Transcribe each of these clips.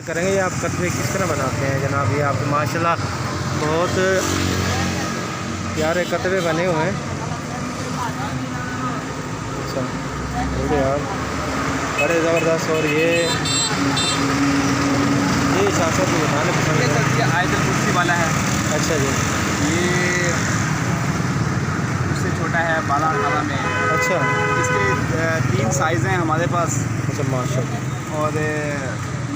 करेंगे। ये आप कतवे किस तरह बनाते हैं जनाब? ये आप माशाल्लाह बहुत प्यारे कतवे बने हुए हैं। अच्छा बोले यार बड़े ज़बरदस्त। और ये शासक भी बनाने पसंद है। आयतल कुर्सी वाला है। अच्छा जी। ये उससे छोटा है 12-18 में। अच्छा इसके 3 साइज़ हैं हमारे पास। अच्छा माशाल्लाह। और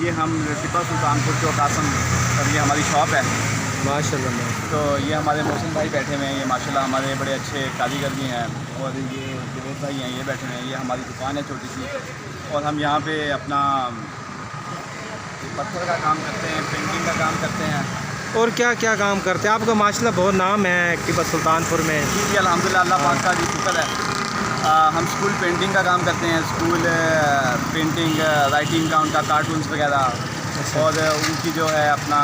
ये हम टिपा सुल्तानपुर चौक आसम और ये हमारी शॉप है माशाल्लाह। तो ये हमारे मौसम भाई बैठे हुए हैं। ये माशाल्लाह हमारे बड़े अच्छे कारीगर भी हैं। और ये जवेद भाई हैं, ये बैठे हुए हैं। ये हमारी दुकान है छोटी सी। और हम यहाँ पे अपना पत्थर का काम करते हैं, पेंटिंग का काम करते हैं। और क्या क्या काम करते हैं? आपका माशाल्लाह बहुत नाम है टिपा सुल्तानपुर में। जी जी अल्हम्दुलिल्लाह, अल्लाह पाक का जी शुक्र है। हम स्कूल पेंटिंग का काम करते हैं। स्कूल पेंटिंग, राइटिंग का उनका कार्टून्स वगैरह। अच्छा। और उनकी जो है अपना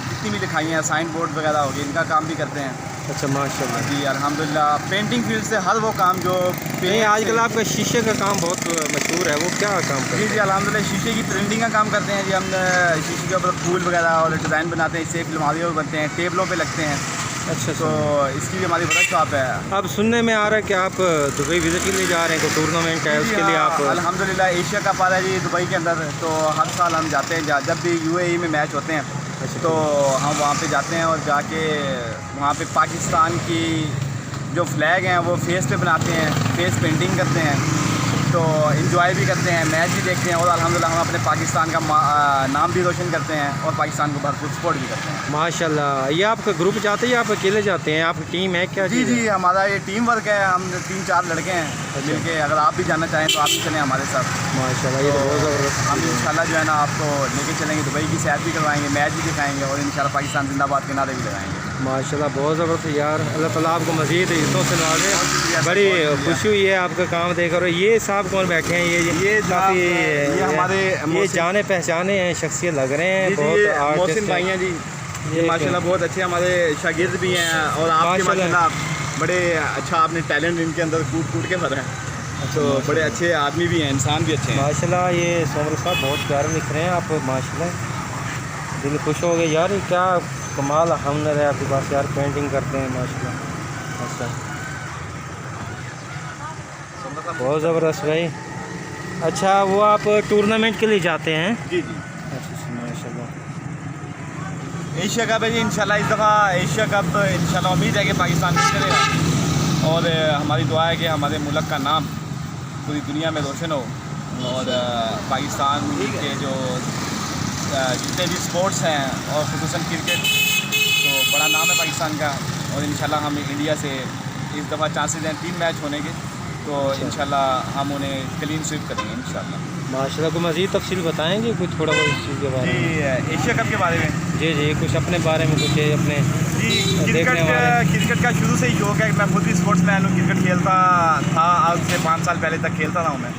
जितनी भी लिखाई हैं, साइन बोर्ड वगैरह हो गई, इनका काम भी करते हैं। अच्छा माशाल्लाह जी अल्हम्दुलिल्लाह। पेंटिंग फील्ड से हर वो काम जो नहीं, आजकल आपका शीशे का काम बहुत मशहूर है, वो क्या काम करते हैं? जी अल्हम्दुलिल्लाह शीशे की प्रिंटिंग का काम करते हैं जी। हम शीशे के ऊपर फूल वगैरह और डिज़ाइन बनाते हैं, इससे अलमारियों में बनते हैं, टेबलों पे लगते हैं। अच्छा तो इसकी भी हमारी बड़ा शॉप है। अब सुनने में आ रहा है कि आप दुबई विज़िट के लिए जा रहे हैं, कोई टूर्नामेंट है उसके लिए आप? अल्हम्दुलिल्लाह एशिया कप आ रहा है जी दुबई के अंदर। तो हर साल हम जाते हैं, जब भी UAE में मैच होते हैं अच्छा तो हम वहाँ पे जाते हैं। और जाके वहाँ पे पाकिस्तान की जो फ्लैग हैं वो फेस पे बनाते हैं, फेस पेंटिंग करते हैं। तो एंजॉय भी करते हैं, मैच भी देखते हैं। और अल्हम्दुलिल्लाह हम अपने पाकिस्तान का नाम भी रोशन करते हैं और पाकिस्तान को भरपूर सपोर्ट भी करते हैं। माशाल्लाह। ये आपका ग्रुप जाते हैं या आप अकेले जाते हैं? आपकी टीम है क्या? जी जी हमारा ये टीम वर्क है। हम 3-4 लड़के हैं मिलके। अगर आप भी जाना चाहें तो आप भी चलें हमारे साथ। माशाल्लाह, ये तो बहुत ज़बरदस्त। हम इंशाल्लाह जो है ना आपको लेके चलेंगे, दुबई की सैर भी करवाएंगे, मैच भी दिखाएंगे और इंशाल्लाह पाकिस्तान जिंदाबाद के नारे भी लगाएंगे। माशाल्लाह बहुत ज़बरदस्त यार। अल्लाह ताला आपको मज़ीद इज़्ज़तों से नवाज़े। बड़ी खुशी हुई है आपका काम देखकर। और ये साहब कौन बैठे हैं? ये काफ़ी ये हमारे ये जाने पहचाने हैं शख्सियत लग रहे हैं, बहुत आर्टिस्ट मोहसिन भाई हैं जी। ये माशाल्लाह बहुत अच्छे हमारे शागिर्द भी हैं। और आपके माशाल्लाह बड़े अच्छा आपने टैलेंट इनके अंदर कूट के भरा है। तो बड़े अच्छे आदमी भी हैं, इंसान भी अच्छे हैं माशाल्लाह। ये सोमर साहब बहुत प्यारे लिख रहे हैं आप, माशाल्लाह दिल खुश हो गए यार। ये क्या कमाल हुनर है आपके पास यार, पेंटिंग करते हैं माशाल्लाह। अच्छा बहुत ज़बरदस्त भाई। अच्छा वो आप टूर्नामेंट के लिए जाते हैं? जी जी। अच्छा माशाल्लाह। एशिया कप है जी इंशाल्लाह। इस दफ़ा एशिया कप इंशाल्लाह उम्मीद है कि पाकिस्तान जीत करेगा। और हमारी दुआ है कि हमारे मुल्क का नाम पूरी दुनिया में रोशन हो। और पाकिस्तान के जो जितने भी स्पोर्ट्स हैं और ख़ुसूसन क्रिकेट, तो बड़ा नाम है पाकिस्तान का। और इंशाल्लाह हम इंडिया से इस दफ़ा चांसेस हैं 3 मैच होने के। तो इंशाल्लाह हम उन्हें क्लीन स्वीप करेंगे इंशाल्लाह। माशाल्लाह। को मज़ीद तफसील बताएँगे कुछ थोड़ा बहुत इस चीज़ के बारे में? जी एशिया कप के बारे में जी जी कुछ अपने बारे में, कुछ अपने जी क्रिकेट का शुरू से ही शौक है। मैं खुद भी स्पोर्ट्स मैन हूँ, क्रिकेट खेलता था। आज से 5 साल पहले तक खेलता था मैं।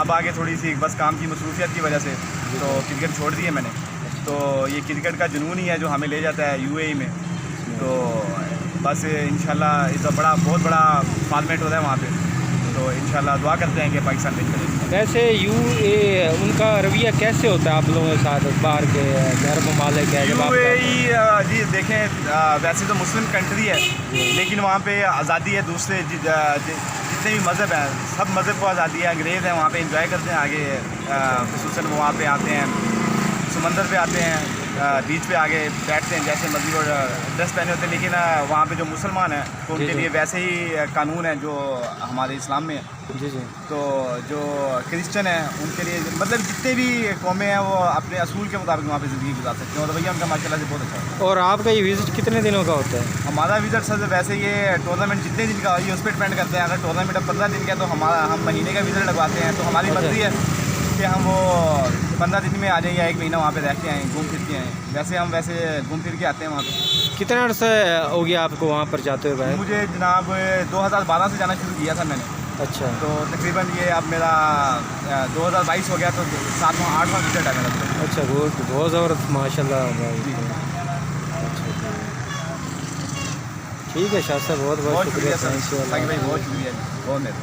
अब आगे थोड़ी सी बस काम की मसरूफियत की वजह से तो क्रिकेट छोड़ दी है मैंने। तो ये क्रिकेट का जुनून ही है जो हमें ले जाता है UAE में। तो बस इंशाल्लाह इस बहुत बड़ा फॉर्मेट होता है वहाँ पे। तो इंशाल्लाह दुआ करते हैं कि पाकिस्तान विन करें। वैसे UAE उनका रवैया कैसे होता है आप लोगों के साथ, बाहर के अरब ममालिक है? UAE जी देखें वैसे तो मुस्लिम कंट्री है, लेकिन वहाँ पे आज़ादी है। दूसरे जितने भी मज़हब हैं सब मज़हब को आज़ादी है। अंग्रेज़ हैं वहाँ पे इंजॉय करते हैं आगे। ख़ुसूसन वो वहाँ पे आते हैं, समंदर पे आते हैं, बीच पे आगे बैठते हैं जैसे मर्जी और ड्रेस पहने होते हैं। लेकिन वहाँ पे जो मुसलमान हैं तो उनके लिए वैसे ही कानून है जो हमारे इस्लाम में है। जी जी। तो जो क्रिश्चियन हैं उनके लिए मतलब जितने भी कौमें हैं वो अपने असूल के मुताबिक वहाँ पे ज़िंदगी गुजार सकते हैं। और रवैया उनका माशाल्लाह से बहुत अच्छा है। और आपका ये विज़िट कितने दिनों का होता है? हमारा विज़िट सर वैसे ये टूर्नामेंट जितने दिन का ये उस पर डिपेंड करते हैं। अगर टूर्नामेंट अब 15 दिन का तो हम महीने का विज़िट लगवाते हैं। तो हमारी मर्ज़ी है कि हम वो 15 दिन में आ जाएं या 1 महीना वहाँ पे रह के आएँ, घूम फिर के आएँ। वैसे घूम फिर के आते हैं वहाँ पे। कितना अर्सा हो गया आपको वहाँ पर जाते हुए भाई? मुझे जनाब 2012 से जाना शुरू किया था मैंने। अच्छा। तो तकरीबन ये अब मेरा 2022 हो गया तो 7वां-8वां विज़िट है मेरा। अच्छा बहुत ज़बरदस्त माशाल्लाह भाई। अच्छा ठीक है शाह साहब, बहुत शुक्रिया सर। भाई बहुत शुक्रिया, बहुत मेहरबानी।